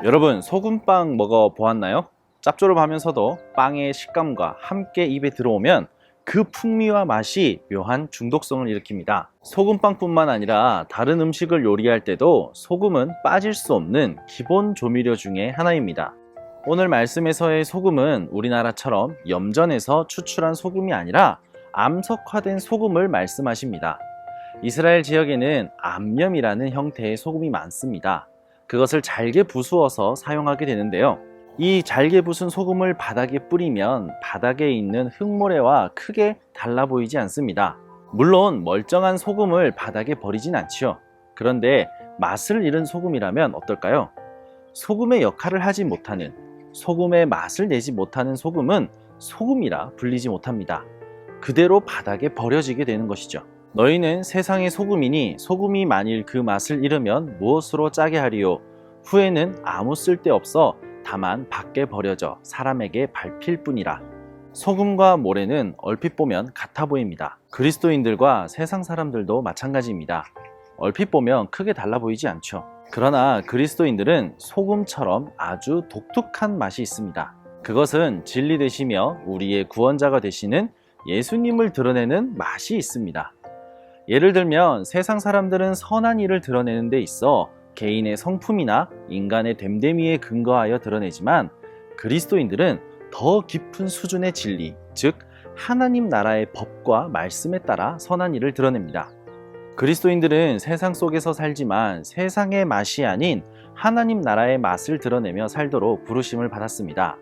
여러분, 소금빵 먹어 보았나요? 짭조름하면서도 빵의 식감과 함께 입에 들어오면 그 풍미와 맛이 묘한 중독성을 일으킵니다. 소금빵뿐만 아니라 다른 음식을 요리할 때도 소금은 빠질 수 없는 기본 조미료 중에 하나입니다. 오늘 말씀에서의 소금은 우리나라처럼 염전에서 추출한 소금이 아니라 암석화된 소금을 말씀하십니다. 이스라엘 지역에는 암염이라는 형태의 소금이 많습니다. 그것을 잘게 부수어서 사용하게 되는데요. 이 잘게 부순 소금을 바닥에 뿌리면 바닥에 있는 흙모래와 크게 달라 보이지 않습니다. 물론 멀쩡한 소금을 바닥에 버리진 않지요. 그런데 맛을 잃은 소금이라면 어떨까요? 소금의 역할을 하지 못하는, 소금의 맛을 내지 못하는 소금은 소금이라 불리지 못합니다. 그대로 바닥에 버려지게 되는 것이죠. 너희는 세상의 소금이니 소금이 만일 그 맛을 잃으면 무엇으로 짜게 하리요? 후에는 아무 쓸데없어 다만 밖에 버려져 사람에게 밟힐 뿐이라. 소금과 모래는 얼핏 보면 같아 보입니다. 그리스도인들과 세상 사람들도 마찬가지입니다. 얼핏 보면 크게 달라 보이지 않죠. 그러나 그리스도인들은 소금처럼 아주 독특한 맛이 있습니다. 그것은 진리 되시며 우리의 구원자가 되시는 예수님을 드러내는 맛이 있습니다. 예를 들면 세상 사람들은 선한 일을 드러내는 데 있어 개인의 성품이나 인간의 됨됨이에 근거하여 드러내지만 그리스도인들은 더 깊은 수준의 진리, 즉 하나님 나라의 법과 말씀에 따라 선한 일을 드러냅니다. 그리스도인들은 세상 속에서 살지만 세상의 맛이 아닌 하나님 나라의 맛을 드러내며 살도록 부르심을 받았습니다.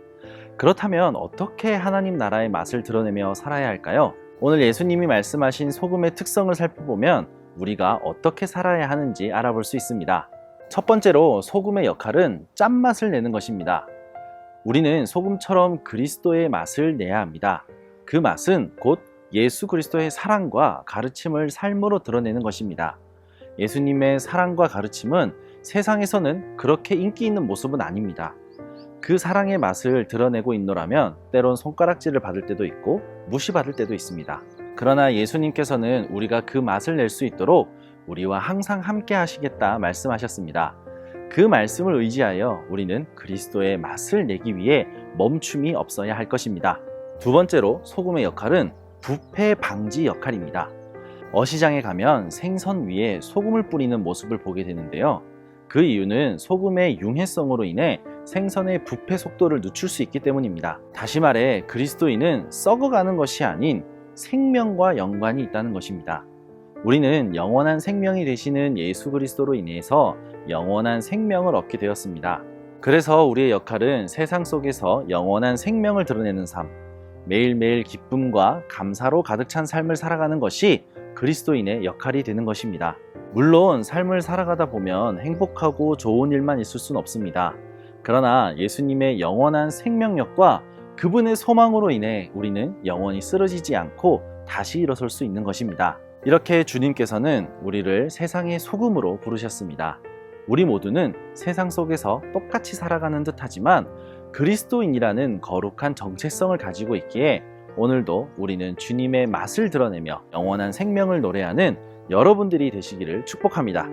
그렇다면 어떻게 하나님 나라의 맛을 드러내며 살아야 할까요? 오늘 예수님이 말씀하신 소금의 특성을 살펴보면 우리가 어떻게 살아야 하는지 알아볼 수 있습니다. 첫 번째로 소금의 역할은 짠맛을 내는 것입니다. 우리는 소금처럼 그리스도의 맛을 내야 합니다. 그 맛은 곧 예수 그리스도의 사랑과 가르침을 삶으로 드러내는 것입니다. 예수님의 사랑과 가르침은 세상에서는 그렇게 인기 있는 모습은 아닙니다. 그 사랑의 맛을 드러내고 있노라면 때론 손가락질을 받을 때도 있고 무시받을 때도 있습니다. 그러나 예수님께서는 우리가 그 맛을 낼 수 있도록 우리와 항상 함께 하시겠다 말씀하셨습니다. 그 말씀을 의지하여 우리는 그리스도의 맛을 내기 위해 멈춤이 없어야 할 것입니다. 두 번째로 소금의 역할은 부패 방지 역할입니다. 어시장에 가면 생선 위에 소금을 뿌리는 모습을 보게 되는데요. 그 이유는 소금의 융해성으로 인해 생선의 부패 속도를 늦출 수 있기 때문입니다. 다시 말해 그리스도인은 썩어가는 것이 아닌 생명과 연관이 있다는 것입니다. 우리는 영원한 생명이 되시는 예수 그리스도로 인해서 영원한 생명을 얻게 되었습니다. 그래서 우리의 역할은 세상 속에서 영원한 생명을 드러내는 삶, 매일매일 기쁨과 감사로 가득 찬 삶을 살아가는 것이 그리스도인의 역할이 되는 것입니다. 물론 삶을 살아가다 보면 행복하고 좋은 일만 있을 수는 없습니다. 그러나 예수님의 영원한 생명력과 그분의 소망으로 인해 우리는 영원히 쓰러지지 않고 다시 일어설 수 있는 것입니다. 이렇게 주님께서는 우리를 세상의 소금으로 부르셨습니다. 우리 모두는 세상 속에서 똑같이 살아가는 듯 하지만 그리스도인이라는 거룩한 정체성을 가지고 있기에 오늘도 우리는 주님의 맛을 드러내며 영원한 생명을 노래하는 여러분들이 되시기를 축복합니다.